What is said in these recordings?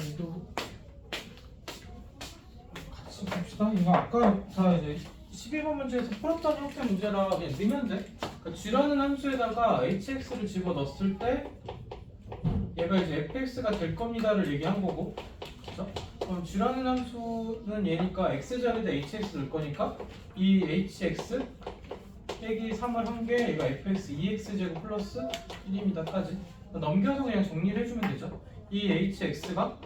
저희도 같이 봅시다. 이거 아까 다 이제 12번 문제에서 풀었던 형태 문제라 그냥 넣으면 돼. 그러니까 G라는 함수에다가 hx를 집어넣었을 때 얘가 이제 fx가 될 겁니다를 얘기한 거고, 그렇죠? 그럼 G라는 함수는 얘니까 x 자리에다 hx 넣을 거니까 이 hx 빼기 3을 한 게 얘가 fx 2x 제곱 플러스 1입니다까지 넘겨서 그냥 정리를 해주면 되죠. 이 hx가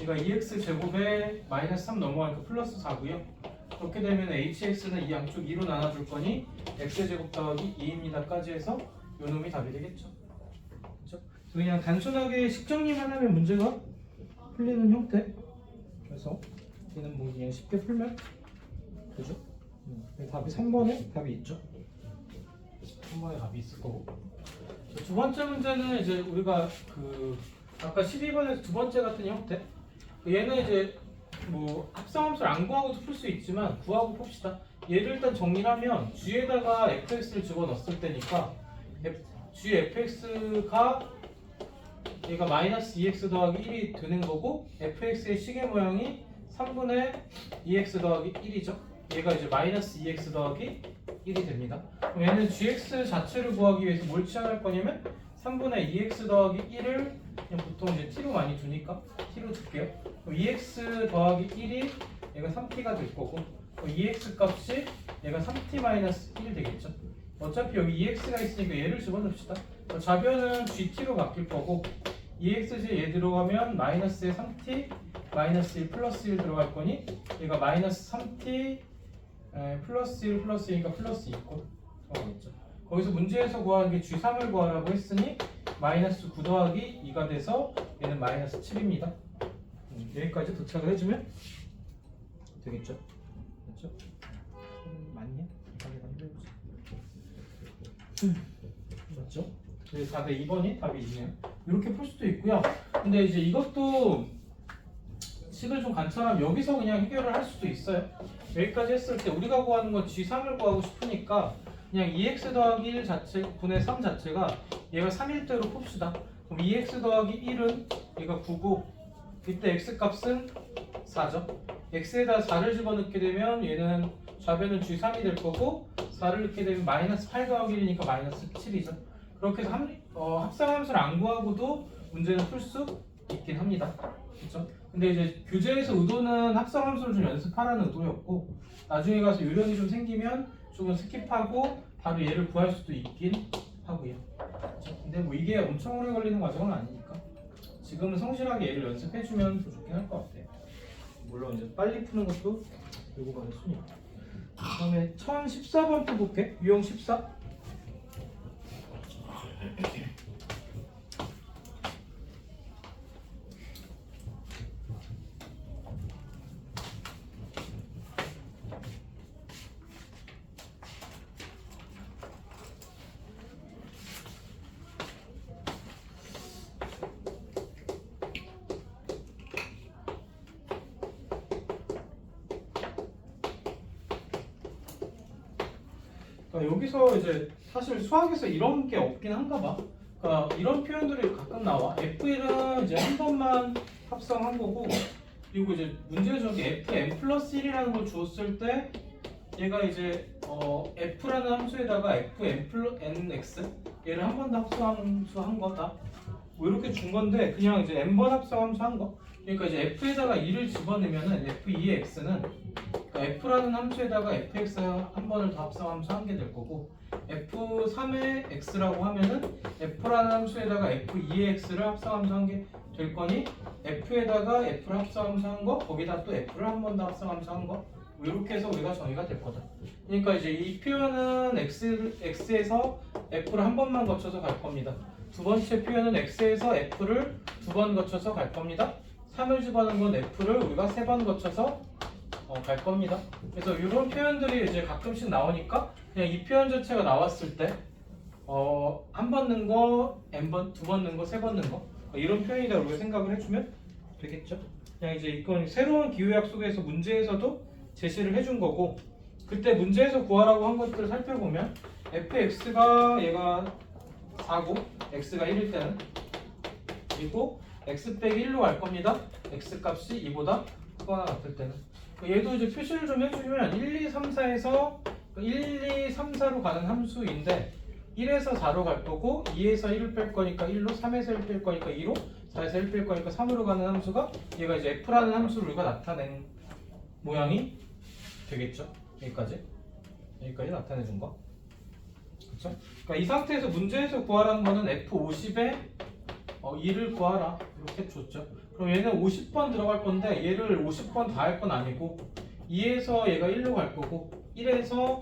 얘가 2x 제곱에 마이너스 3 넘어가니까 플러스 4고요. 그렇게 되면 hx는 이 양쪽 2로 나눠줄 거니 x제곱 더하기 2입니다까지 해서 요 놈이 답이 되겠죠. 그렇죠? 그냥 단순하게 식정리만 하면 문제가 풀리는 형태. 그래서 얘는 뭐 그냥 쉽게 풀면 되죠. 답이 3번에 답이 있죠. 3번에 답이 있을 거고. 두 번째 문제는 이제 우리가 그 아까 12번에서 두 번째 같은 형태. 얘는 이제 뭐 합성함수를 안 구하고도 풀 수 있지만 구하고 봅시다. 얘를 일단 정리하면 g에다가 fx를 집어넣었을 때니까 g fx가 얘가 마이너스 2x 더하기 1이 되는 거고 fx의 시계 모양이 3분의 2x 더하기 1이죠. 얘가 이제 마이너스 2x 더하기 1이 됩니다. 그럼 얘는 gx 자체를 구하기 위해서 뭘 취할 거냐면 3분의 2x 더하기 1을 그냥 보통 이제 t로 많이 두니까 t로 둘게요. 그럼 2x 더하기 1이 얘가 3t가 될 거고 2x 값이 얘가 3t 마이너스 1이 되겠죠. 어차피 여기 2x가 있으니까 얘를 집어넣읍시다. 좌변은 gt로 바뀔 거고 2x지 얘 들어가면 마이너스에 3t 마이너스 1 플러스 1 들어갈 거니 얘가 마이너스 3t 플러스 1 플러스 1이니까 플러스 2고 들어가겠죠. 거기서 문제에서 구하는 게 g3을 구하라고 했으니 마이너스 9 더하기 2가 돼서 얘는 마이너스 7입니다. 여기까지 도착을 해주면 되겠죠. 그렇죠? 맞냐? 맞죠? 그래서 답의 2번이 답이 있네요. 이렇게 풀 수도 있고요. 근데 이제 이것도 식을 좀 관찰하면 여기서 그냥 해결을 할 수도 있어요. 여기까지 했을 때 우리가 구하는 건 g3을 구하고 싶으니까 그냥 2x 더하기 1 자체 분의 3 자체가 얘가 3일 대로 풉시다. 그럼 2x 더하기 1은 얘가 9고 이때 x 값은 4죠. x에다 4를 집어넣게 되면 얘는 좌변은 g3이 될 거고 4를 넣게 되면 마이너스 8 더하기 1이니까 마이너스 7이죠. 그렇게 해서 합성함수를 안 구하고도 문제는 풀 수 있긴 합니다. 그렇죠? 근데 이제 교재에서 의도는 합성함수를 좀 연습하라는 의도였고 나중에 가서 요령이 좀 생기면 조금 스킵하고 바로 얘를 구할 수도 있긴 하고요. 그렇죠? 근데 뭐 이게 엄청 오래 걸리는 과정은 아니니까 지금은 성실하게 얘를 연습해주면 더 좋긴 할 것 같아요. 물론 이제 빨리 푸는 것도 요구받을 수니까. 그다음에 1014번 또 볼게. 유형 14. 여기서 이제 사실 수학에서 이런 게 없긴 한가 봐. 그러니까 이런 표현들이 가끔 나와. F1은 이제 한 번만 합성한 거고, 그리고 이제 문제 중에 Fn 플러스 1이라는 걸 주었을 때 얘가 이제 F라는 함수에다가 Fn 플러스 nx 얘를 한 번 더 합성함수 한 거다. 뭐 이렇게 준 건데 그냥 이제 n번 합성함수 한 거. 그러니까 이제 F에다가 2를 집어넣으면은 F2의 x는 F라는 함수에다가 fx 한 번을 더 합성함수 한 게 될 거고 F3의 x라고 하면은 F라는 함수에다가 F2의 x를 합성함수 한 게 될 거니 F에다가 F를 합성함수 한 거 거기다 또 F를 한 번 더 합성함수 한 거 뭐 이렇게 해서 우리가 정의가 될 거다. 그러니까 이제 이 표현은 x에서 F를 한 번만 거쳐서 갈 겁니다. 두 번째 표현은 x에서 F를 두 번 거쳐서 갈 겁니다. 3을 집어넣은 건 F를 우리가 세 번 거쳐서 갈 겁니다. 그래서 이런 표현들이 이제 가끔씩 나오니까 그냥 이 표현 자체가 나왔을 때 한 번 넣은 거, n번, 두 번 넣은 거, 세 번 넣은 거 이런 표현이다 우리가 생각을 해주면 되겠죠. 그냥 이제 이건 새로운 기호약속에서 문제에서도 제시를 해준 거고 그때 문제에서 구하라고 한 것들을 살펴보면 fx가 얘가 4고 x가 1일 때는 그리고 x 빼기 1로 갈 겁니다. x 값이 2보다 크거나 같을 때는. 얘도 이제 표시를 좀 해주면 1, 2, 3, 4에서 1, 2, 3, 4로 가는 함수인데 1에서 4로 갈 거고 2에서 1을 뺄 거니까 1로 3에서 1 뺄 거니까 2로 4에서 1 뺄 거니까 3으로 가는 함수가 얘가 이제 f라는 함수를 우리가 나타낸 모양이 되겠죠. 여기까지 나타내 준 거. 그렇죠? 그러니까 이 상태에서 문제에서 구하라는 거는 F50에 2를 구하라 이렇게 줬죠. 그럼 얘는 50번 들어갈 건데 얘를 50번 다 할 건 아니고 2에서 얘가 1로 갈 거고 1에서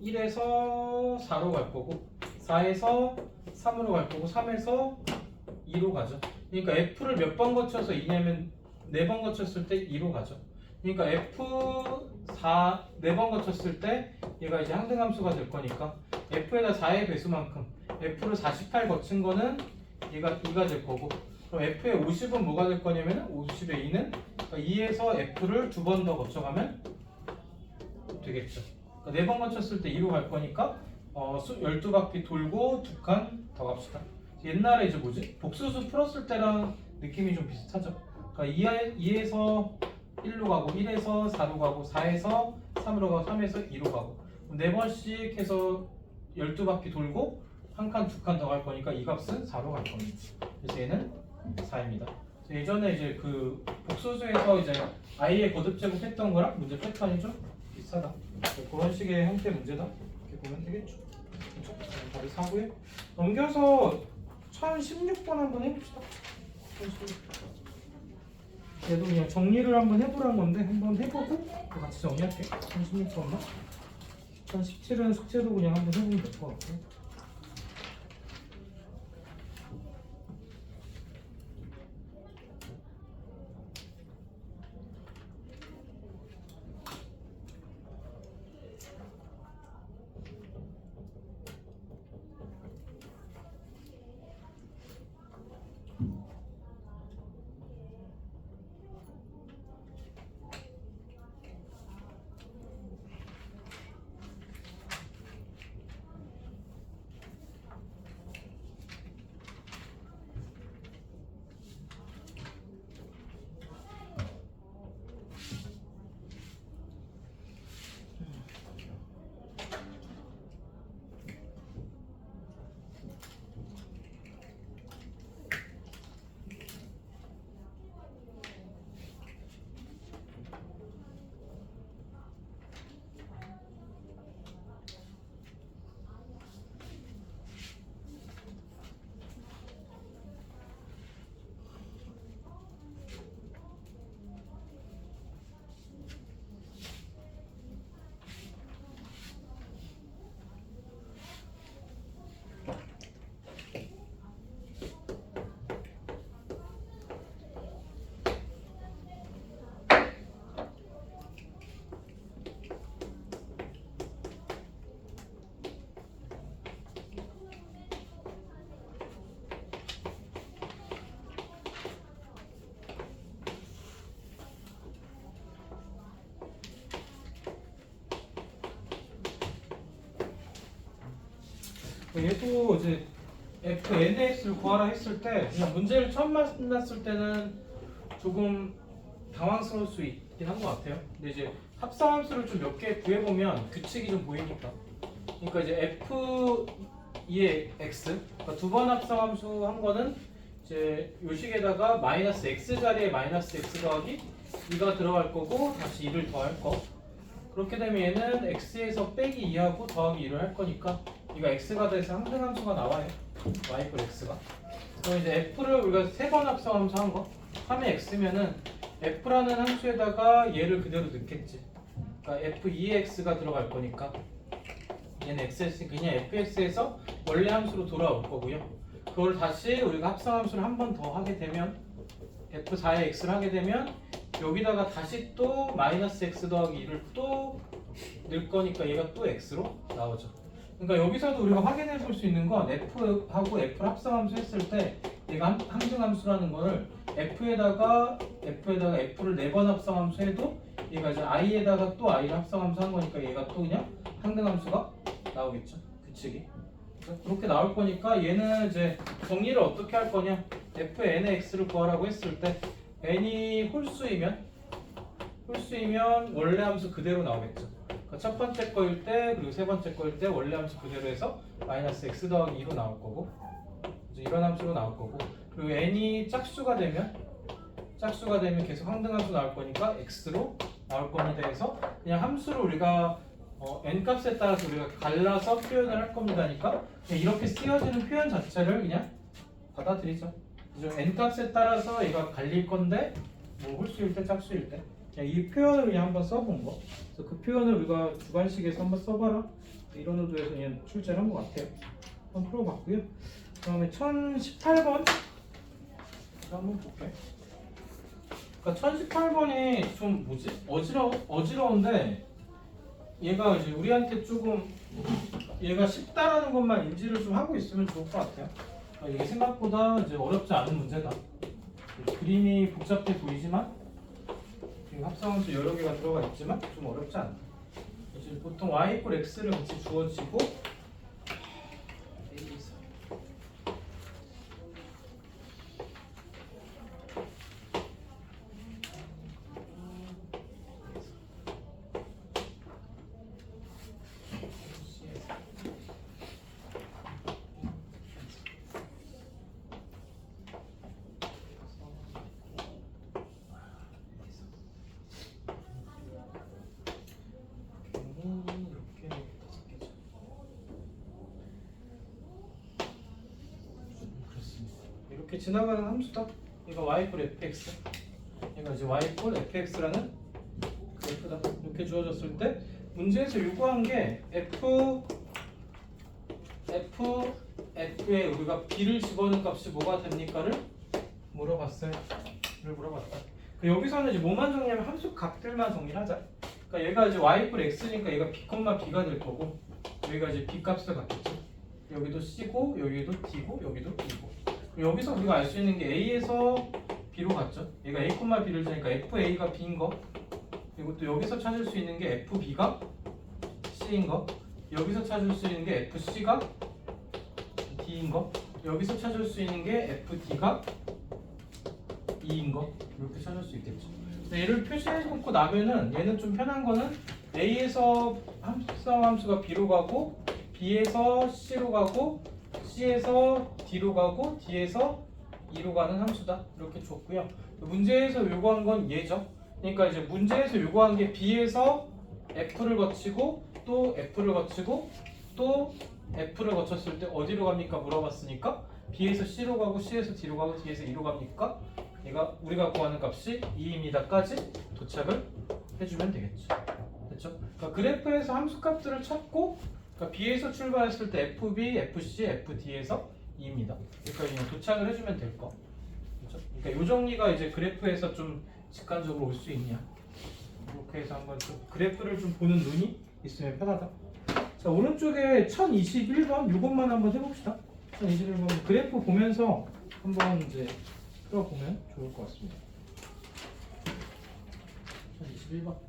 4로 갈 거고 4에서 3으로 갈 거고 3에서 2로 가죠. 그러니까 F를 몇 번 거쳐서 2냐면 4번 거쳤을 때 2로 가죠. 그러니까 F4 4번 거쳤을 때 얘가 이제 항등함수가 될 거니까 F에다 4의 배수만큼 F를 48 거친 거는 얘가 2가 될 거고 그럼 F의 50은 뭐가 될 거냐면 50의 2는 2에서 F를 2번 더 거쳐가면 되겠죠. 그러니까 4번 거쳤을 때 2로 갈 거니까 12바퀴 돌고 2칸 더 갑시다. 옛날에 이제 복수수 풀었을 때랑 느낌이 좀 비슷하죠. 그러니까 2에서 1로 가고 1에서 4로 가고 4에서 3으로 가고 3에서 2로 가고 4번씩 해서 12바퀴 돌고 한 칸, 2칸 더 갈 거니까 이 값은 4로 갈 겁니다. 그래서 얘는 4입니다. 예전에 이제 그 복수수에서 이제 i의 거듭 제곱했던 거랑 문제 패턴이 좀 비슷하다. 그런 식의 형태 문제다. 이렇게 보면 되겠죠. 그렇죠? 답이 4고요. 넘겨서 1016번 한번 해봅시다. 1016번. 얘도 그냥 정리를 한번 해보란 건데 한번 해보고 같이 정리할게. 1016번만. 1017은 숙제도 그냥 한번 해보면 될 것 같고. 얘도 이제 fnx를 구하라 했을 때 그냥 문제를 처음 만났을 때는 조금 당황스러울 수 있긴 한 것 같아요. 근데 이제 합성함수를 좀 몇 개 구해보면 규칙이 좀 보이니까. 그러니까 이제 f2의 x, 그러니까 두 번 합성함수 한 거는 이제 요식에다가 마이너스 x 자리에 마이너스 x 더하기 2가 들어갈 거고 다시 2를 더할 거. 그렇게 되면 얘는 x에서 빼기 2하고 더하기 2를 할 거니까 이가 x가 돼서 항등함수가 나와요. y 이퀄 x가. 그럼 이제 f를 우리가 세 번 합성함수 한 거 3의 x면은 f라는 함수에다가 얘를 그대로 넣겠지. 그러니까 f2x가 들어갈 거니까 얘는 x였으니까 그냥 fx에서 원래 함수로 돌아올 거고요. 그걸 다시 우리가 합성함수를 한 번 더 하게 되면 f4의 x를 하게 되면 여기다가 다시 또 마이너스 x 더하기 2를 또 넣을 거니까 얘가 또 x로 나오죠. 그러니까 여기서도 우리가 확인해 볼 수 있는 건 f하고 f를 합성함수 했을 때 얘가 항등함수라는 거를 f에다가 f를 4번 합성함수 해도 얘가 이제 i에다가 또 i를 합성함수 한 거니까 얘가 또 그냥 항등함수가 나오겠죠. 규칙이. 그렇게 나올 거니까 얘는 이제 정리를 어떻게 할 거냐? fn의 x를 구하라고 했을 때 n이 홀수이면 원래 함수 그대로 나오겠죠. 그러니까 첫 번째 거일 때 그리고 세 번째 거일 때 원래 함수 그대로 해서 마이너스 x 더하기 2로 나올 거고 이제 이런 함수로 나올 거고 그리고 n이 짝수가 되면 계속 항등함수 나올 거니까 x로 나올 겁니다 해서 그냥 함수를 우리가 n 값에 따라서 우리가 갈라서 표현을 할 겁니다니까 그냥 이렇게 쓰여지는 표현 자체를 그냥 받아들이죠. 그죠? n 값에 따라서 얘가 갈릴 건데 뭐 홀수일 때 짝수일 때 그냥 이 표현을 그냥 한번 써본 거. 그래서 그 표현을 우리가 주관식에서 한번 써봐라 이런 의도에서 그냥 출제를 한 것 같아요. 한번 풀어봤고요. 그다음에 1018번 한번 볼게요. 그러니까 1018번이 좀 어지러운데 얘가 이제 우리한테 조금 얘가 쉽다라는 것만 인지를 좀 하고 있으면 좋을 것 같아요. 그러니까 이게 생각보다 이제 어렵지 않은 문제다. 그림이 복잡해 보이지만 지금 합성함수 여러 개가 들어가 있지만 좀 어렵지 않다. 이제 보통 y = x를 같이 주어지고 이렇게 지나가는 함수다. 얘가 y = fx. 얘가 이제 y = fx라는 그래프다. 이렇게 주어졌을 때 문제에서 요구한 게 f에 우리가 b를 집어넣은 값이 뭐가 됩니까를 물어봤어요. 물어봤다. 여기서는 이제 뭐만 정리하면 함수 값들만 정리를 하자. 그러니까 얘가 이제 y = x니까 얘가 b, b가 될 거고 여기가 이제 b 값을 갖겠죠. 여기도 c고 여기도 d고 여기도 e고. 여기서 우리가 알 수 있는 게 a에서 b로 갔죠. 얘가 a, b를 주니까 fa가 b인 거. 그리고 또 여기서 찾을 수 있는 게 fb가 c인 거. 여기서 찾을 수 있는 게 fc가 d인 거. 여기서 찾을 수 있는 게 fd가 e인 거. 이렇게 찾을 수 있겠죠. 얘를 표시해 놓고 나면은 얘는 좀 편한 거는 a에서 함수가 b로 가고 b에서 c로 가고 C에서 D로 가고 D에서 E로 가는 함수다. 이렇게 줬고요. 문제에서 요구한 건 얘죠. 그러니까 이제 문제에서 요구한 게 B에서 F를 거치고 또 F를 거치고 또 F를 거쳤을 때 어디로 갑니까? 물어봤으니까 B에서 C로 가고 C에서 D로 가고 D에서 E로 갑니까? 얘가 우리가 구하는 값이 2입니다까지 도착을 해주면 되겠죠. 됐죠? 그러니까 그래프에서 함수 값들을 찾고 그러니까 B에서 출발했을 때 FB, FC, FD에서 2입니다. 그러니까 그냥 도착을 해주면 될 거. 그렇죠? 그러니까 이 정리가 이제 그래프에서 좀 직관적으로 올 수 있냐. 이렇게 해서 한번 좀 그래프를 좀 보는 눈이 있으면 편하다. 자, 오른쪽에 1021번 이것만 한번 해봅시다. 1021번 그래프 보면서 한번 이제 풀어보면 좋을 것 같습니다. 1021번.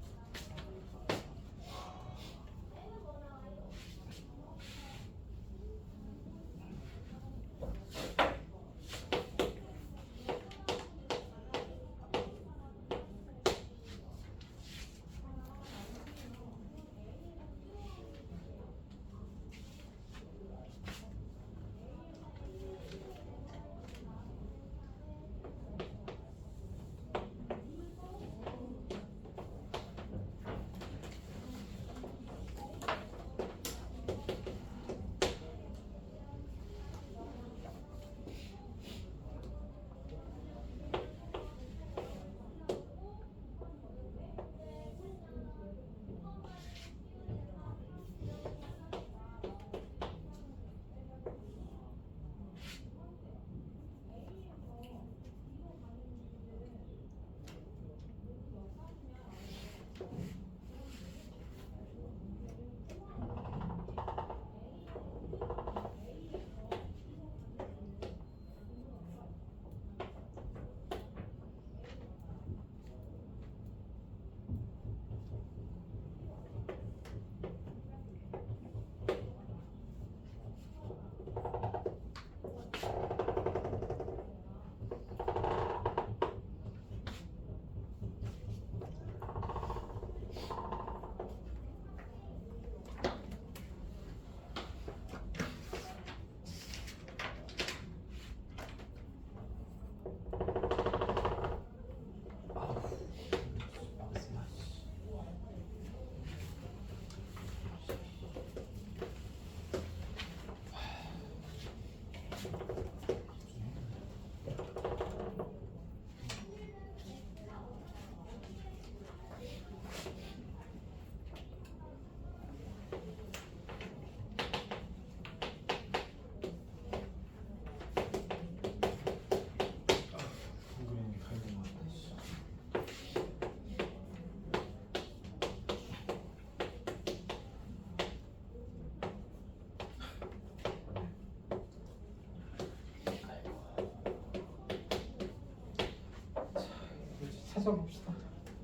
찾아봅시다.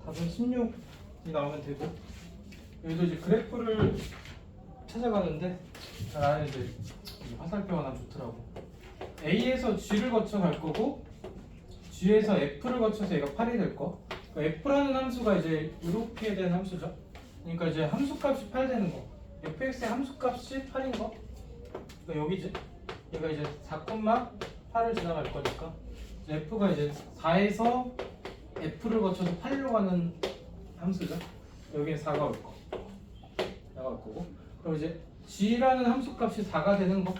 답은 16이 나오면 되고 여기도 이제 그래프를 찾아가는데 나는 이제 화살표가 난 좋더라고. A에서 G를 거쳐 갈 거고 G에서 F를 거쳐서 얘가 8이 될 거. 그러니까 F라는 함수가 이제 이렇게 된 함수죠. 그러니까 이제 함수값이 8 되는 거. fx의 함수값이 8인 거. 그러니까 여기지. 얘가 이제 4,8을 지나갈 거니까 f가 이제 4에서 f를 거쳐서 8로 가는 함수죠. 여기에 4가 올 거. 나갈 거고. 그럼 이제 g라는 함수값이 4가 되는 거.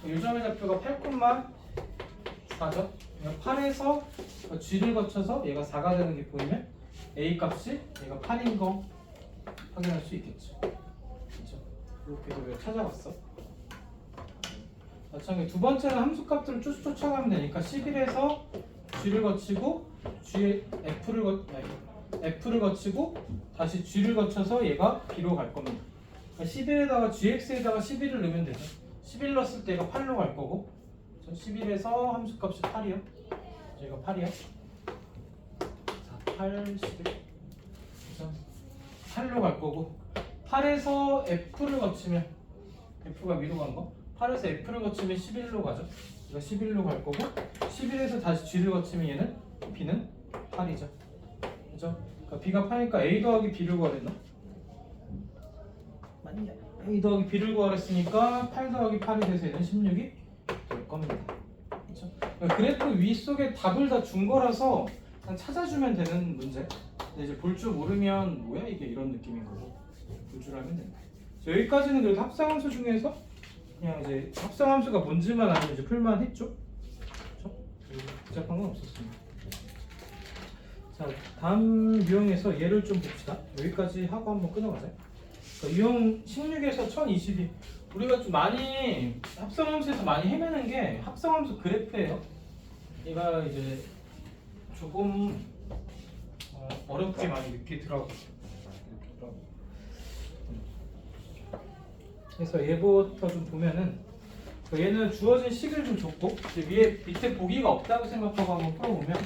요점의 좌표가 8,4죠. 8에서 g를 거쳐서 얘가 4가 되는 게 보이면 a 값이 얘가 8인 거 확인할 수 있겠죠. 그렇죠? 이렇게 해서 찾아봤어. 마찬가지 두 번째는 함수값들을 쭉 쫓아가면 되니까 11에서 g를 거치고 f를 거치고 다시 g를 거쳐서 얘가 b로 갈 겁니다. 그러니까 11에다가 gx에다가 11을 넣으면 되죠. 11 넣었을 때 얘가 8로 갈 거고 11에서 함수값이 8이요. 얘가 8이야. 자, 8, 11. 그래서 8로 갈 거고 8에서 f를 거치면 f가 위로 간 거 8에서 f를 거치면 11로 가죠. 그러니까 11로 갈 거고 11에서 다시 g를 거치면 얘는 b는 8이죠. 그죠? 그러니까 b가 8이니까 a 더하기 b를 구하랬나? 맞냐? a 더하기 b를 구하랬으니까 8 더하기 8이 돼서 얘는 16이 될 겁니다. 그렇죠? 그러니까 그래프 윗속에 답을 다 준 거라서 그냥 찾아주면 되는 문제. 근데 이제 볼 줄 모르면 뭐야 이게 이런 느낌인 거고 볼 줄 알면 된다. 여기까지는 그래도 합성함수 중에서 그냥 이제 합성함수가 뭔지만 알면 이제 풀만 했죠. 그렇죠? 복잡한 건 없었습니다. 자, 다음 유형에서 얘를 좀 봅시다. 여기까지 하고 한번 끊어가자. 그러니까 유형 16에서 1022 우리가 좀 많이 합성함수에서 많이 헤매는 게 합성함수 그래프예요. 얘가 이제 조금 어렵게 많이 느끼더라고요. 그래서 얘부터 좀 보면은 얘는 주어진 식을 좀 줬고 위에 밑에 보기가 없다고 생각하고 한번 풀어보면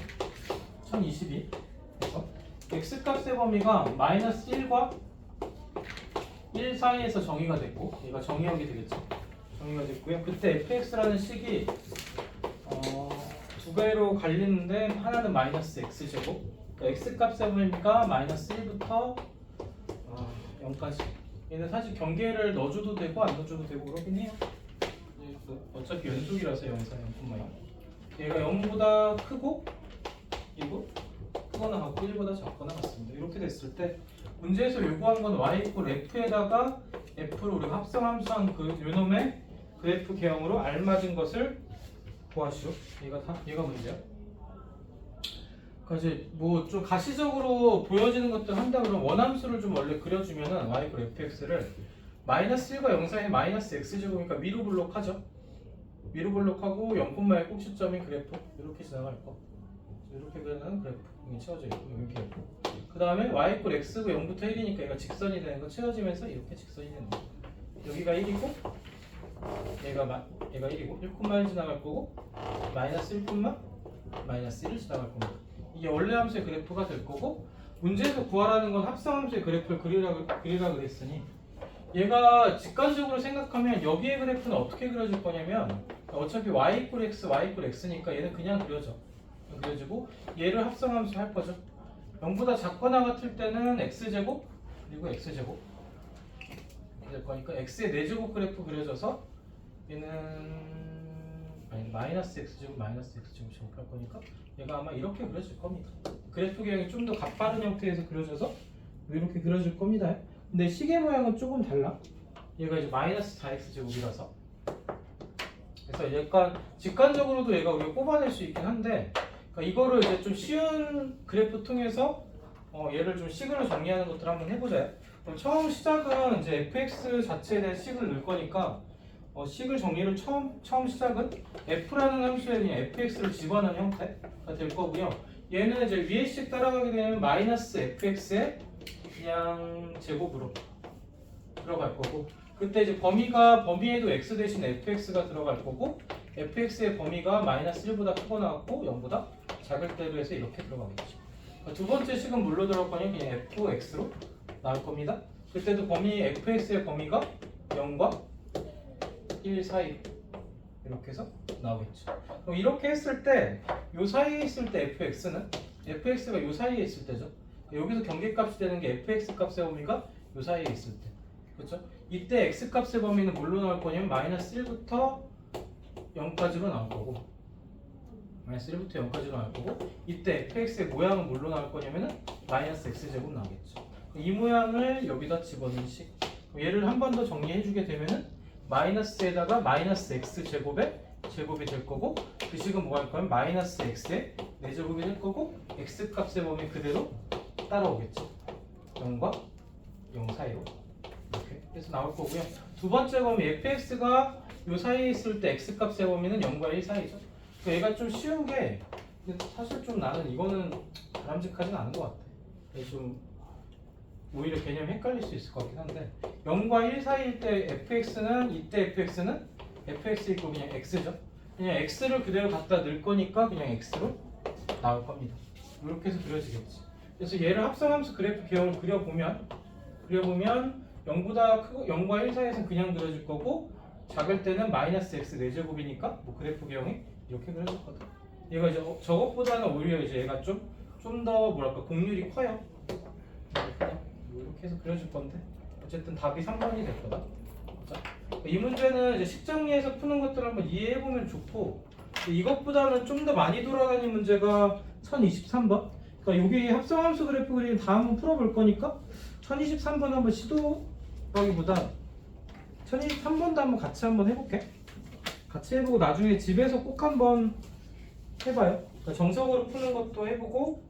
1022 그래서 x값의 범위가 마이너스 1과 1 사이에서 정의가 됐고 얘가 정의역이 되겠죠. 정의가 됐고요. 그때 fx라는 식이 두 개로 갈리는데 하나는 마이너스 x제곱 그러니까 x값의 범위가 마이너스 1부터 0까지 얘는 사실 경계를 넣어줘도 되고 안 넣어줘도 되고 그러긴 해요. 어차피 연속이라서 0사 0,0 얘가 0보다 크고 그리고 크거나 같고 1보다 작거나 같습니다. 이렇게 됐을 때 문제에서 요구한 건 y 이퀄 f에다가 f를 우리가 합성함수한 그 요놈의 그래프 개형으로 알맞은 것을 구하시오. 얘가 문제야. 그러니까 이제 뭐 좀 가시적으로 보여지는 것들 한다 그러면 원함수를 좀 원래 그려주면은 y 이퀄 fx를 마이너스 1과 0 사이에 마이너스 x제곱이니까 위로 블록하죠. 위로 블록하고 0,의 꼭지점인 그래프 이렇게 지나갈 거. 이렇게 그리는 그래프 여기 채워져 있고 이렇게 있고. 그 다음에 y 이퀄 x고 0부터 1이니까 얘가 직선이 되는 거 채워지면서 이렇게 직선이 되는 거. 여기가 1이고 얘가 1이고 1,1 지나갈 거고 마이너스 1, 마이너스 1을 지나갈 겁니다. 이게 원래 함수의 그래프가 될 거고 문제에서 구하라는 건 합성함수의 그래프를 그리라 그랬으니 얘가 직관적으로 생각하면 여기의 그래프는 어떻게 그려질 거냐면 어차피 y 이퀄 x, y 이퀄 x니까 얘는 그냥 그려지고 얘를 합성함수 할 거죠. 0보다 작거나 같을 때는 x제곱 그리고 x제곱 될 거니까 x의 4제곱 그래프 그려져서 얘는 마이너스 x제곱 제곱할 거니까 얘가 아마 이렇게 그려질 겁니다. 그래프 개형이 좀 더 가빠른 형태에서 그려져서 이렇게 그려질 겁니다. 근데 시계 모양은 조금 달라. 얘가 이제 마이너스 4x제곱이라서 그래서 약간 직관적으로도 얘가 우리가 뽑아낼 수 있긴 한데 그러니까 이거를 이제 좀 쉬운 그래프 통해서 얘를 좀 식으로 정리하는 것들 한번 해보자. 그럼 처음 시작은 이제 fx 자체에 대한 식을 넣을 거니까 식을 정리를 처음 시작은 f라는 함수에 그냥 fx를 집어넣는 형태가 될 거고요. 얘는 이제 위에 식 따라가게 되면 마이너스 fx의 그냥 제곱으로 들어갈 거고 그때 이제 범위에도 x 대신 fx가 들어갈 거고 fx의 범위가 마이너스 1보다 크거나 같고 0보다 작을 때로 해서 이렇게 들어가겠죠. 두 번째 식은 뭘로 들어갈 거냐? 그냥 fx로 나올 겁니다. 그때도 범위 fx의 범위가 0과 1 사이 이렇게 해서 나오겠죠. 그럼 이렇게 했을 때 요 사이에 있을 때 fx는 fx가 요 사이에 있을 때죠. 여기서 경계값이 되는 게 fx 값의 범위가 요 사이에 있을 때. 그렇죠? 이때 x 값의 범위는 뭘로 나올 거냐면 마이너스 1부터 0까지로 나올 거고 마이너스 1부터 0까지로 나올 거고 이때 fx의 모양은 뭘로 나올 거냐면은 마이너스 x제곱 나오겠죠. 이 모양을 여기다 집어넣은 식. 얘를 한 번 더 정리해 주게 되면은 마이너스에다가 마이너스 x제곱의 제곱이 될 거고 그 식은 뭐 할 거면 마이너스 x의 4제곱이 될 거고 x 값의 범위 그대로 따라오겠죠. 0과 0 사이로 이렇게 해서 나올 거고요. 두 번째 범위 fx가 요 사이에 있을 때 x 값의 범위는 0과 1 사이죠. 그러니까 얘가 좀 쉬운 게 사실 좀 나는 이거는 바람직하진 않은 것 같아. 좀 오히려 개념이 헷갈릴 수 있을 것 같긴 한데 0과 1 사이일 때 fx는 이때 fx는 fx 있고 그냥 x죠. 그냥 x를 그대로 갖다 넣을 거니까 그냥 x로 나올 겁니다. 이렇게 해서 그려지겠지. 그래서 얘를 합성함수 그래프 기형을 그려보면 0보다 크고 0과 1 사이에서는 그냥 그려질 거고 작을 때는 마이너스 x 4제곱이니까 뭐 그래프 기형이 이렇게 그려졌거든. 얘가 이제 저것보다는 오히려 이제 얘가 좀 더 뭐랄까 곡률이 커요. 이렇게 해서 그려줄 건데 어쨌든 답이 3번이 될 거다. 자, 이 문제는 이제 식정리해서 푸는 것들을 한번 이해해 보면 좋고 이것보다는 좀 더 많이 돌아다니는 문제가 1023번. 그러니까 여기 합성함수 그래프 그림 다 한번 풀어볼 거니까 1023번 한번 시도하기보다 1023번도 한번 같이 한번 해볼게. 같이 해보고 나중에 집에서 꼭 한번 해봐요. 그러니까 정석으로 푸는 것도 해보고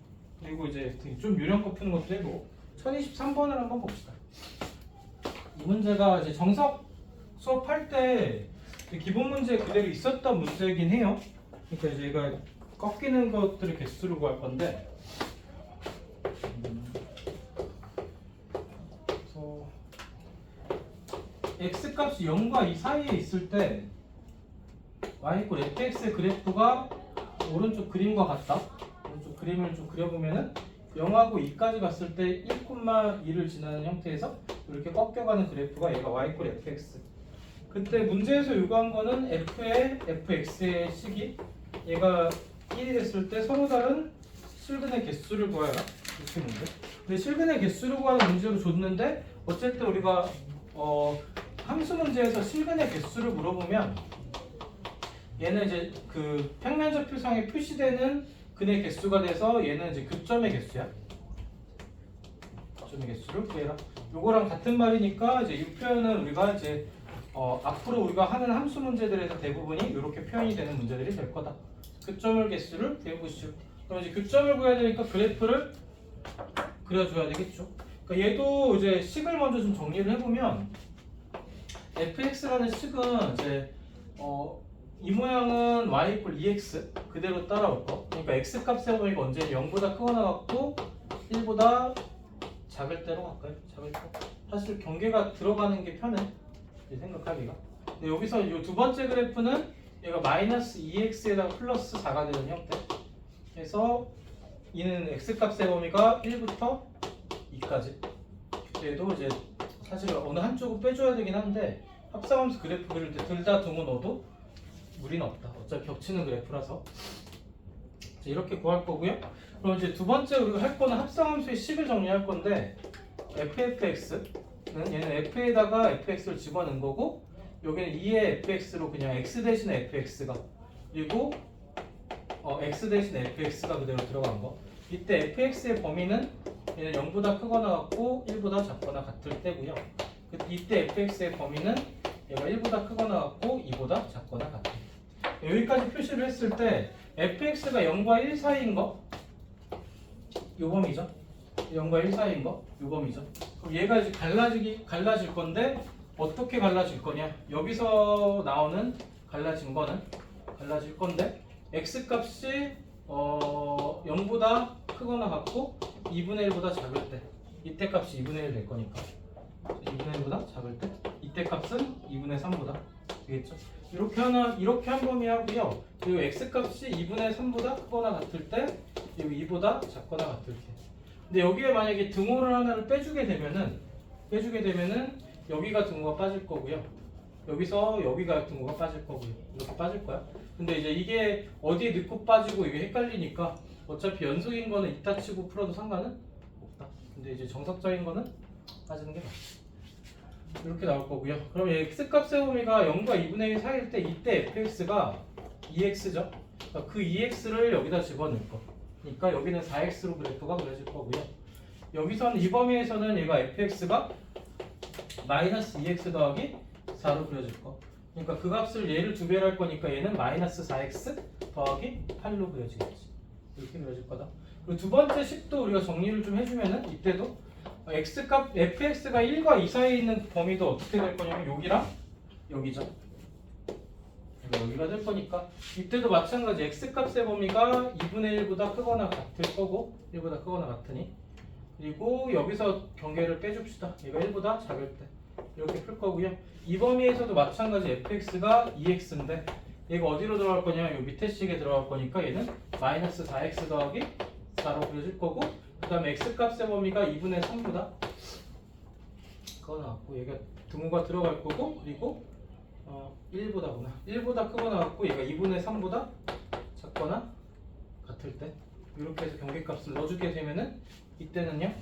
그리고 이제 좀 유령 거 푸는 것도 해보고 1023번을 한번 봅시다. 이 문제가 이제 정석 수업할 때 기본 문제 그대로 있었던 문제이긴 해요. 그러니까 이제 얘가 꺾이는 것들을 개수로 구할 건데 그래서 x 값이 0과 2 사이에 있을 때 y = fx의 그래프가 오른쪽 그림과 같다. 오른쪽 그림을 좀 그려보면은 0하고 2까지 갔을 때 1,2를 지나는 형태에서 이렇게 꺾여가는 그래프가 얘가 y = fx. 그때 문제에서 요구한 거는 f의 fx의 식이 얘가 1이 됐을 때 서로 다른 실근의 개수를 구하라 이렇게 문제. 근데 실근의 개수를 구하는 문제로 줬는데 어쨌든 우리가 함수 문제에서 실근의 개수를 물어보면 얘는 이제 그 평면좌표상에 표시되는 근의 개수가 돼서 얘는 이제 교점의 개수야. 교점의 개수를 구해라. 요거랑 같은 말이니까 이제 이 표현은 우리가 이제 앞으로 우리가 하는 함수 문제들에서 대부분이 이렇게 표현이 되는 문제들이 될 거다. 교점의 개수를 구해보시죠. 그럼 이제 교점을 구해야 되니까 그래프를 그려줘야 되겠죠. 그러니까 얘도 이제 식을 먼저 좀 정리를 해보면 fx라는 식은 이제 이 모양은 y = 2x 그대로 따라올 거. 그러니까 x 값의 범위가 언제 0보다 크거나 같고 1보다 작을 때로 갈까요? 작을 때. 사실 경계가 들어가는 게 편해. 생각하기가. 근데 여기서 이 두 번째 그래프는 얘가 마이너스 2x에다가 플러스 4가 되는 형태. 그래서 이는 x 값의 범위가 1부터 2까지. 얘도 이제 사실 어느 한쪽을 빼줘야 되긴 한데 합성함수 그래프 그릴 때 둘 다 두고 넣어도 무리는 없다. 어차피 겹치는 그래프라서 이렇게 구할 거고요. 그럼 이제 두 번째 우리가 할 거는 합성함수의 식을 정리할 건데 ffx는 얘는 f에다가 fx를 집어넣은 거고 여기는 2의 fx로 그냥 x 대신에 fx가 그리고 x 대신에 fx가 그대로 들어간 거. 이때 fx의 범위는 얘는 0보다 크거나 같고 1보다 작거나 같을 때고요. 이때 fx의 범위는 얘가 1보다 크거나 같고 2보다 작거나 같아요. 여기까지 표시를 했을 때 fx가 0과 1 사이인 거 요 범위죠. 0과 1 사이인 거 요 범위죠. 그럼 얘가 이제 갈라질 건데 어떻게 갈라질 거냐? 여기서 나오는 갈라질 건데 x 값이 0보다 크거나 같고 2분의 1보다 작을 때 이때 값이 2분의 1 될 거니까 2분의 1보다 작을 때 이때 값은 2분의 3보다 되겠죠? 이렇게 한 범위 하고요. 그리고 x 값이 2분의 3보다 크거나 같을 때, 여기 2보다 작거나 같을 때. 근데 여기에 만약에 등호를 하나를 빼주게 되면은 여기가 등호가 빠질 거고요. 여기서 여기가 등호가 빠질 거고요. 이렇게 빠질 거야. 근데 이제 이게 어디에 넣고 빠지고 이게 헷갈리니까 어차피 연속인 거는 이따 치고 풀어도 상관은 없다. 근데 이제 정석적인 거는 빠지는 게 맞지. 이렇게 나올 거고요. 그럼 x 값의 범위가 0과 2분의 1 사이일 때 이때 fx가 2x죠. 그러니까 그 2x를 여기다 집어넣을 거. 그러니까 여기는 4x로 그래프가 그려질 거고요. 여기서는 이 범위에서는 얘가 fx가 마이너스 2x 더하기 4로 그려질 거. 그러니까 그 값을 얘를 2배로 할 거니까 얘는 마이너스 4x 더하기 8로 그려지겠지. 이렇게 그려질 거다. 그리고 두 번째 식도 우리가 정리를 좀 해주면은 이때도 x값 fx가 1과 2 사이에 있는 범위도 어떻게 될 거냐면 여기랑 여기죠. 여기가 될 거니까 이때도 마찬가지 x값의 범위가 2분의 1보다 크거나 같을 거고 1보다 크거나 같으니 그리고 여기서 경계를 빼줍시다. 얘가 1보다 작을 때 이렇게 풀 거고요. 이 범위에서도 마찬가지 fx가 2x인데 얘가 어디로 들어갈 거냐면 이 밑에 식에 들어갈 거니까 얘는 마이너스 4x 더하기 4로 그려질 거고 그 다음에 x값의 범위가 2분의 3보다 크거나 같고 얘가 등호가 들어갈 거고 그리고 1보다 크거나 같고 얘가 2분의 3보다 작거나 같을 때 이렇게 해서 경계값을 넣어주게 되면은 이때는요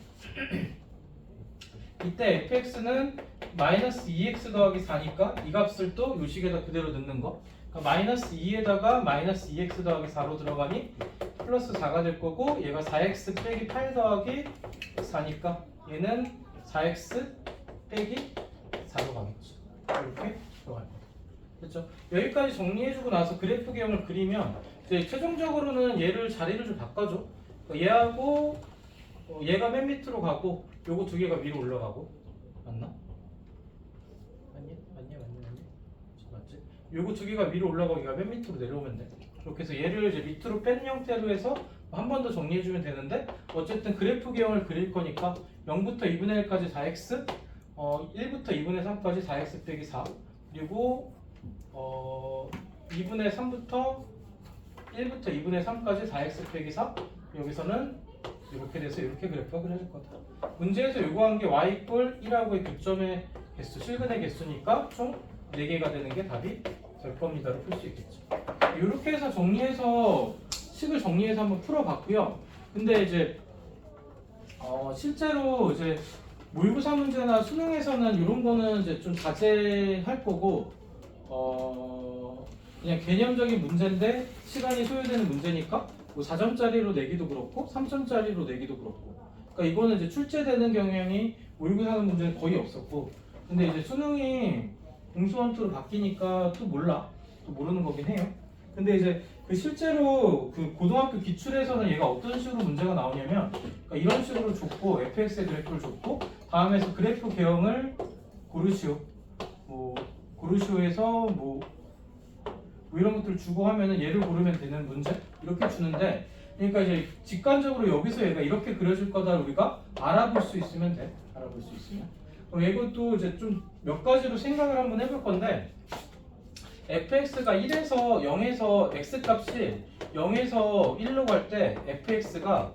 이때 fx는 마이너스 2x 더하기 4니까 이 값을 또 요 식에다 그대로 넣는 거 그러니까 마이너스 2에다가 마이너스 2x 더하기 4로 들어가니 플러스 4가 될 거고 얘가 4x 빼기 8 더하기 4니까 얘는 4x 빼기 4로 가겠죠. 이렇게 들어갈 거예요. 그렇죠? 여기까지 정리해주고 나서 그래프 개형을 그리면 이제 최종적으로는 얘를 자리를 좀 바꿔줘. 얘하고 얘가 맨 밑으로 가고 요거 두 개가 위로 올라가고 맞나? 맞니? 맞지? 요거 두 개가 위로 올라가고 얘가 맨 밑으로 내려오면 돼. 그렇게 해서 얘를 이제 밑으로 뺀 형태로 해서 한 번 더 정리해주면 되는데 어쨌든 그래프 개형을 그릴 거니까 0부터 2분의 1까지 4x 1부터 2분의 3까지 4x 빼기 4 그리고 2분의 3부터 1부터 2분의 3까지 4x 빼기 4 여기서는 이렇게 돼서 이렇게 그래프가 그려질 거다. 문제에서 요구한 게 y 이퀄 1하고의 교점의 개수, 실근의 개수니까 총 4개가 되는 게 답이 될 겁니다로 풀 수 있겠죠. 이렇게 해서 식을 정리해서 한번 풀어봤고요. 근데 이제 실제로 이제 모의고사 문제나 수능에서는 이런 거는 이제 좀 자제할 거고 그냥 개념적인 문제인데 시간이 소요되는 문제니까 뭐 4점짜리로 내기도 그렇고 3점짜리로 내기도 그렇고 그러니까 이거는 이제 출제되는 경향이 모의고사 하는 문제는 거의 없었고 근데 이제 수능이 공수원투로 바뀌니까 또 모르는 거긴 해요. 근데 이제 그 실제로 그 고등학교 기출에서는 얘가 어떤 식으로 문제가 나오냐면 그러니까 이런 식으로 줬고 fx의 그래프를 줬고 다음에서 그래프 개형을 고르시오에서 뭐 이런 것들 주고 하면은 얘를 고르면 되는 문제 이렇게 주는데 그러니까 이제 직관적으로 여기서 얘가 이렇게 그려질 거다 우리가 알아볼 수 있으면 돼. 알아볼 수 있으면. 그럼 이것도 이제 좀 몇 가지로 생각을 한번 해볼 건데 fx가 1에서 0에서 x 값이 0에서 1로 갈 때 fx가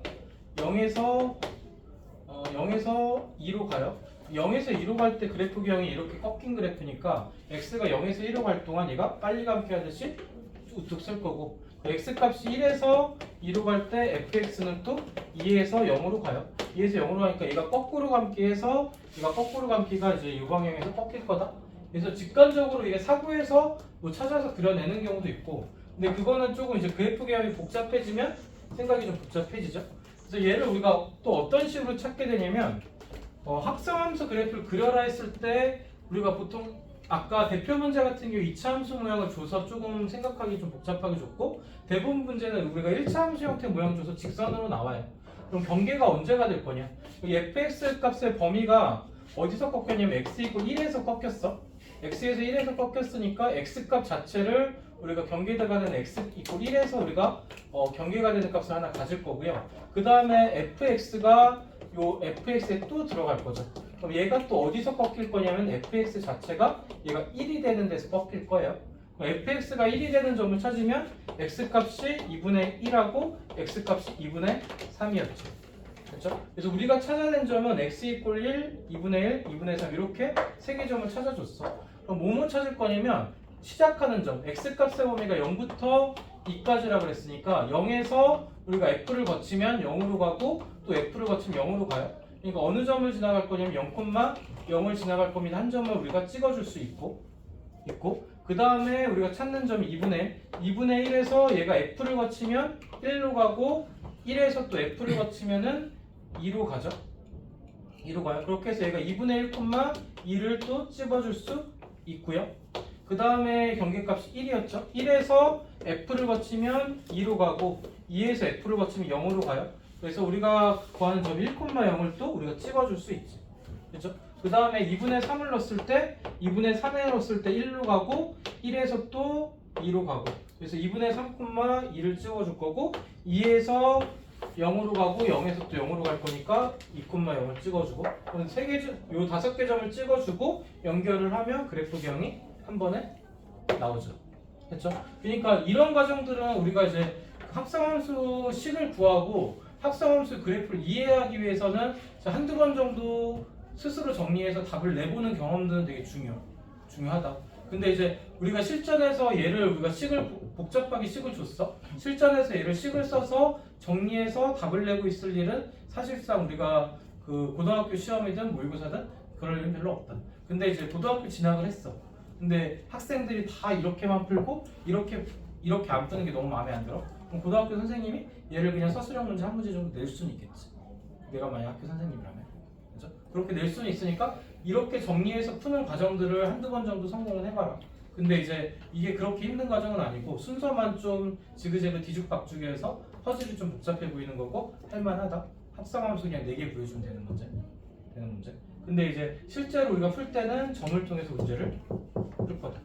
0에서 2로 가요. 0에서 2로 갈 때 그래프 개형이 이렇게 꺾인 그래프니까 x가 0에서 1로 갈 동안 얘가 빨리 감기 하듯이 우뚝 설 거고 x 값이 1에서 2로 갈 때 fx는 또 2에서 0으로 가요. 2에서 0으로 가니까 얘가 거꾸로 감기해서 얘가 거꾸로 감기가 이제 이 방향에서 꺾일 거다. 그래서 직관적으로 이게 사고에서 뭐 찾아서 그려내는 경우도 있고 근데 그거는 조금 이제 그래프 개형이 복잡해지면 생각이 좀 복잡해지죠. 그래서 얘를 우리가 또 어떤 식으로 찾게 되냐면 합성함수 그래프를 그려라 했을 때 우리가 보통 아까 대표 문제 같은 경우 2차 함수 모양을 줘서 조금 생각하기 좀 복잡하게 줬고 대부분 문제는 우리가 1차 함수 형태 모양 줘서 직선으로 나와요. 그럼 경계가 언제가 될 거냐? fx 값의 범위가 어디서 꺾였냐면 x 이퀄 1에서 꺾였어. x에서 1에서 꺾였으니까 x값 자체를 우리가 경계가 되는 x 이퀄 1에서 우리가 경계가 되는 값을 하나 가질 거고요. 그 다음에 fx가 요 fx에 또 들어갈 거죠. 그럼 얘가 또 어디서 꺾일 거냐면 fx 자체가 얘가 1이 되는 데서 꺾일 거예요. 그럼 fx가 1이 되는 점을 찾으면 x값이 2분의 1하고 x값이 2분의 3이었죠. 그렇죠? 그래서 우리가 찾아낸 점은 x 이퀄 1, 2분의 1, 2분의 3 이렇게 세 개 점을 찾아줬어. 그럼 뭐뭐 찾을 거냐면 시작하는 점, x값의 범위가 0부터 2까지라 그랬으니까 0에서 우리가 f를 거치면 0으로 가고 또 f를 거치면 0으로 가요. 그러니까 어느 점을 지나갈 거냐면 0,0을 지나갈 겁니다. 한 점을 우리가 찍어줄 수 있고 그 다음에 우리가 찾는 점이 2분의 1에서 얘가 f를 거치면 1로 가고 1에서 또 f를 거치면은 2로 가죠. 2로 가요. 그렇게 해서 얘가 2분의 1,2를 또 찍어줄 수 있고요. 그 다음에 경계값이 1이었죠. 1에서 f를 거치면 2로 가고 2에서 f를 거치면 0으로 가요. 그래서 우리가 구하는 점 1,0을 또 우리가 찍어줄 수 있지. 그렇죠? 그 다음에 2분의 3을 넣었을 때 2분의 3에 넣었을 때 1로 가고 1에서 또 2로 가고 그래서 2분의 3,2를 찍어줄 거고 2에서 0으로 가고 0에서 또 0으로 갈 거니까 2,0을 찍어주고 그럼 요 5개 점을 찍어주고 연결을 하면 그래프경이 한 번에 나오죠. 그렇죠? 그러니까 이런 과정들은 우리가 이제 합성함수 식을 구하고 합성함수 그래프를 이해하기 위해서는 한두 번 정도 스스로 정리해서 답을 내보는 경험들은 되게 중요하다. 근데 이제 우리가 실전에서 얘를 우리가 복잡하게 식을 줬어. 실전에서 얘를 식을 써서 정리해서 답을 내고 있을 일은 사실상 우리가 그 고등학교 시험이든 모의고사든 그럴 일은 별로 없다. 근데 이제 고등학교 진학을 했어. 근데 학생들이 다 이렇게만 풀고 이렇게 안 푸는 게 너무 마음에 안 들어. 그럼 고등학교 선생님이 얘를 그냥 서술형 문제 한 문제 정도 낼 수는 있겠지. 내가 만약 학교 선생님이라면. 그렇죠? 그렇게 낼 수는 있으니까 이렇게 정리해서 푸는 과정들을 한두 번 정도 성공을 해봐라. 근데 이제 이게 그렇게 힘든 과정은 아니고 순서만 좀 지그재그 뒤죽박죽해서 퍼즐이 좀 복잡해 보이는 거고 할만하다. 합성함수 그냥 4개 구해주면 되는 문제. 근데 이제 실제로 우리가 풀 때는 점을 통해서 문제를 풀 거다.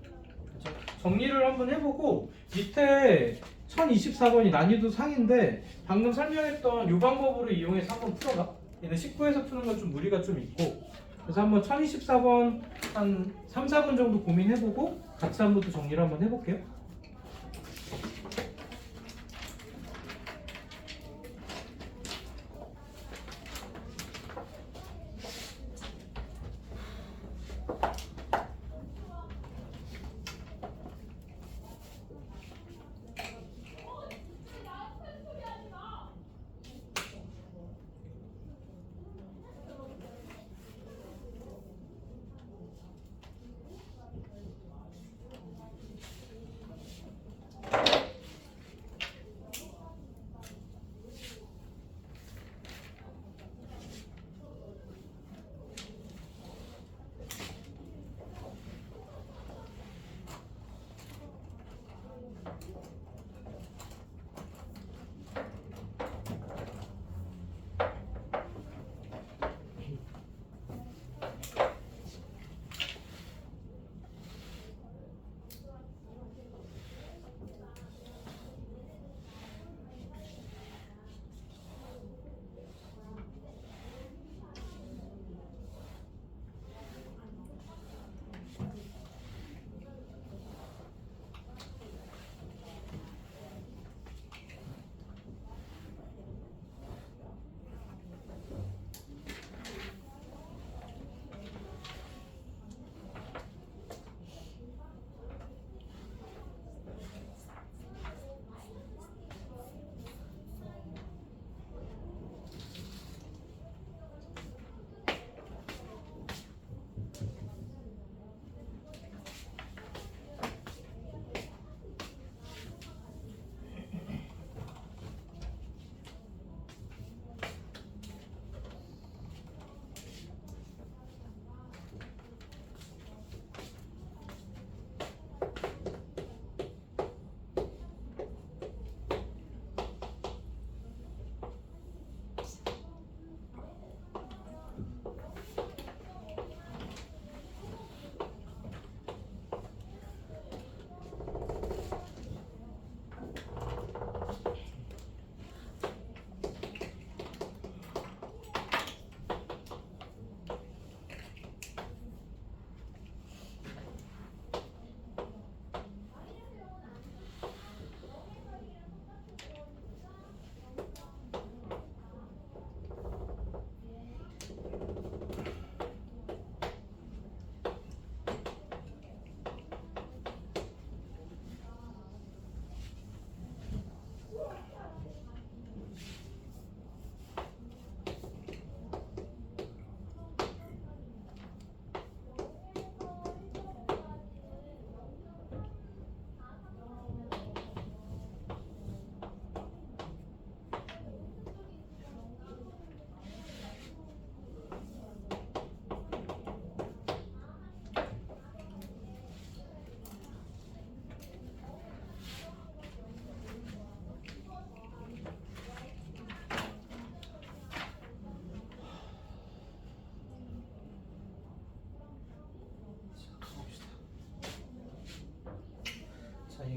그렇죠? 정리를 한번 해보고 밑에 1024번이 난이도 상인데 방금 설명했던 이 방법으로 이용해서 한번 풀어봐. 얘는 19에서 푸는 건 좀 무리가 좀 있고 그래서 한번 1024번 한 3, 4분 정도 고민해보고 같이 한번 또 정리를 한번 해볼게요.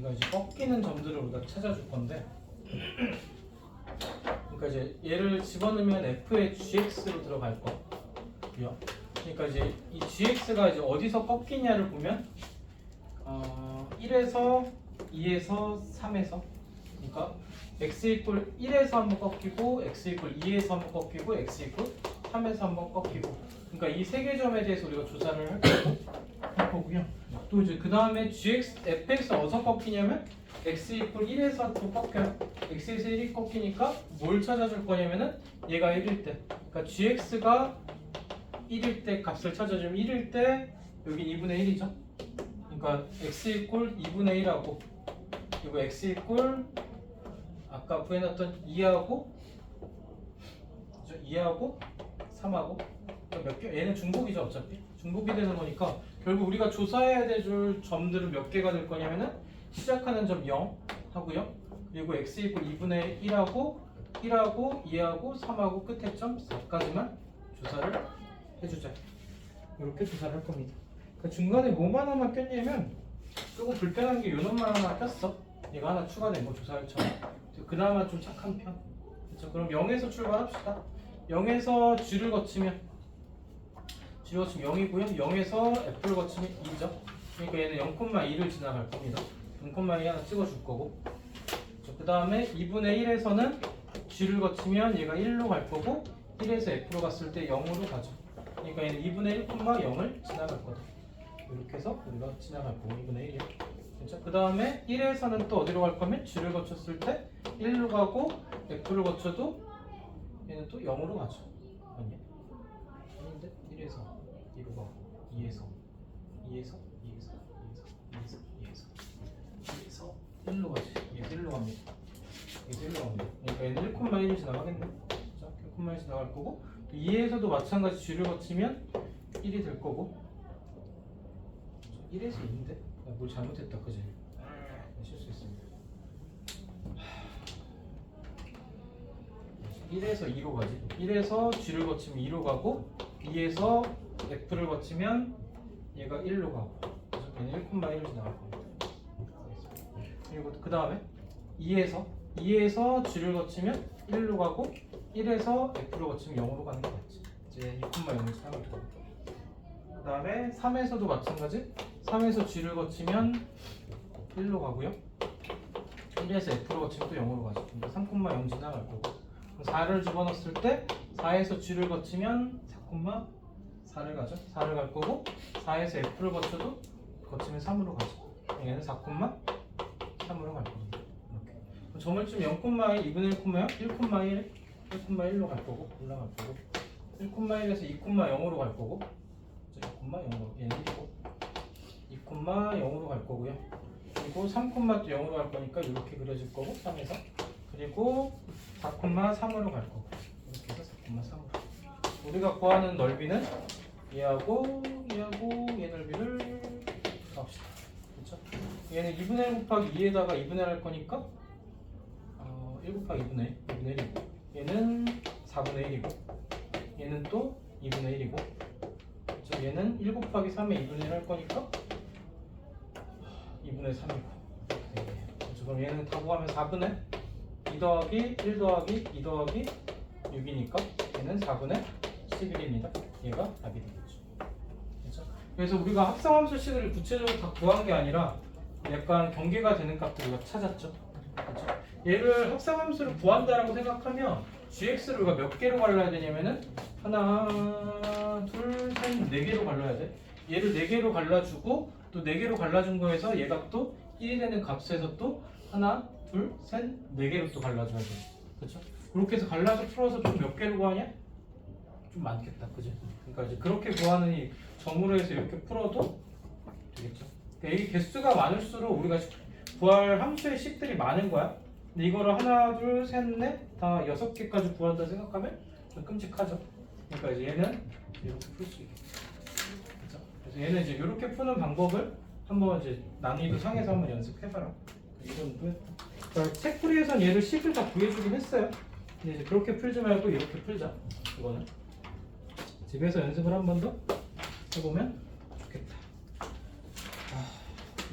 그러니까 이제 꺾이는 점들을 우리가 찾아줄 건데, 그러니까 이제 얘를 집어넣으면 f의 gx로 들어갈 거고요. 그러니까 이제 이 gx가 이제 어디서 꺾이냐를 보면 1에서 2에서 3에서, 그러니까 x 이퀄 1에서 한번 꺾이고 x 이퀄 2에서 한번 꺾이고 x 이퀄 3에서 한번 꺾이고, 그러니까 이 세 개 점에 대해서 우리가 조사를 할 거고요. 또 이제 그 다음에 fx 어디서 꺾이냐면 x 이퀄 1에서 또 꺾여요. x에서 1이 꺾이니까 뭘 찾아줄 거냐면은 얘가 1일 때, 그러니까 gx가 1일 때 값을 찾아주면 1일 때 여기 2분의 1이죠. 그러니까 x 이퀄 2분의 1하고, 그리고 x 이퀄 아까 구해놨던 2하고 3하고 몇 개? 얘는 중복이죠. 어차피 중복이 되는 거니까 결국 우리가 조사해야 될 점들은 몇 개가 될 거냐면은 시작하는 점 0 하고요. 그리고 x 이퀄 2분의 1하고 2하고 3하고 끝에 점 4까지만 조사를 해주자. 이렇게 조사를 할 겁니다. 그러니까 중간에 뭐만 하나 꼈냐면 조금 불편한 게 요놈만 하나 꼈어. 얘가 하나 추가된 거 조사할처럼. 그나마 좀 착한 편. 그렇죠? 그럼 0에서 출발합시다. 0에서 g를 거치면 0이고요. 0에서 f를 거치면 2죠. 그러니까 얘는 0,2를 지나갈 겁니다. 0,2 하나 찍어줄 거고. 그 다음에 2분의 1에서는 g를 거치면 얘가 1로 갈 거고, 1에서 f로 갔을 때 0으로 가죠. 그러니까 얘는 2분의 1,0을 지나갈 거다. 이렇게 해서 우리가 지나갈 거고 2분의 1이요. 그렇죠? 그 다음에 1에서는 또 어디로 갈 거면 g를 거쳤을 때 1로 가고, f를 거쳐도 얘는 또 0으로 가죠. 아니야? 아닌데? 1에서 2로 가고 2에서 1로 가지. 얘에서 1로 갑니다. 얘에서 1로 갑니다. 그러니까 얘는 1,1이 지나가겠네. 자, 1,1이 지나갈 거고, 2에서도 마찬가지 g를 거치면 1이 될 거고. 1에서 2인데? 뭘 잘못했다, 그지? 실수했습니다. 1에서 2로 가지. 1에서 g를 거치면 2로 가고, 2에서 f를 거치면 얘가 1로 가고, 그래서 얘는 1,1을 지나갈 겁니다. 그리고 그 다음에 2에서 g를 거치면 1로 가고, 1에서 f를 거치면 0으로 가는 게 맞지. 이제 2,0을 지나갈 거고. 그 다음에 3에서도 마찬가지. 3에서 g를 거치면 1로 가고요. 1에서 f를 거치면 또 0으로 가죠. 그러니까 3,0 지나갈 거고. 4를 집어넣었을 때 4에서 g를 거치면 4,4를 가죠. 4를 갈 거고, 4에서 f를 거치면 3으로 가죠. 얘는 4,3으로 갈 겁니다. 이렇게. 점을 좀 0,1, 2분의 1,0, 1,1로 갈 거고, 올라갈 거고, 1,1에서 2,0으로 갈 거고, 2,0으로, 얘는 1이고, 2,0으로 갈 거고요. 그리고 3,도 0으로 갈 거니까 이렇게 그려질 거고, 3에서. 그리고 4,3으로 갈 거고, 이렇게 해서 4,3으로. 우리가 구하는 넓이는 얘하고 얘 넓이를 합시다. 그렇죠? 얘는 2분의 1 곱하기 2에다가 2분의 1 할 거니까 1 곱하기 2분의 1이고, 얘는 4분의 1이고, 얘는 또 2분의 1이고, 그렇죠? 얘는 1 곱하기 3에 2분의 1 할 거니까 2분의 3이고. 그렇죠? 그럼 얘는 다 구하면 4분의 2 더하기 1 더하기 2 더하기 6이니까 얘는 4분의 11입니다. 얘가 답이 되겠죠. 그렇죠? 그래서 우리가 합성함수 식을 구체적으로 다 구한 게 아니라 약간 경계가 되는 값들을 우리가 찾았죠. 그렇죠? 얘를 합성함수를 구한다라고 생각하면 gx를 우리가 몇 개로 갈라야 되냐면은 하나, 둘, 셋, 네 개로 갈라야 돼. 얘를 네 개로 갈라주고, 또 네 개로 갈라준 거에서 얘가 또 1이 되는 값에서 또 하나, 둘, 셋, 네 개로 또 갈라줘야 돼. 그렇죠? 그렇게 해서 갈라서 풀어서 좀 몇 개로 구하냐? 좀 많겠다, 그지? 그러니까 이제 그렇게 구하는 이 점으로 해서 이렇게 풀어도 되겠죠. 그러니까 이 개수가 많을수록 우리가 구할 함수의 식들이 많은 거야. 근데 이거를 하나, 둘, 셋, 넷, 다 6개까지 구한다 생각하면 좀 끔찍하죠. 그러니까 이제 얘는 이렇게 풀 수 있게. 그렇죠? 그래서 얘는 이제 이렇게 푸는 방법을 한번 이제 난이도 상에서 한번 연습해봐라. 이건 그러니까 책풀이에선 얘를 식을 다 구해주긴 했어요. 근데 이제 그렇게 풀지 말고 이렇게 풀자. 이거는 집에서 연습을 한 번 더 해보면 좋겠다.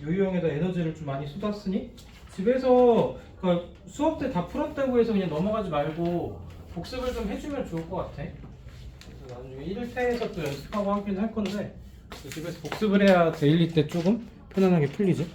유형에다 에너지를 좀 많이 쏟았으니 집에서 그러니까 수업 때 다 풀었다고 해서 그냥 넘어가지 말고 복습을 좀 해주면 좋을 것 같아. 그래서 나중에 1회에서 또 연습하고 하긴 할 건데 집에서 복습을 해야 데일리 때 조금 편안하게 풀리지.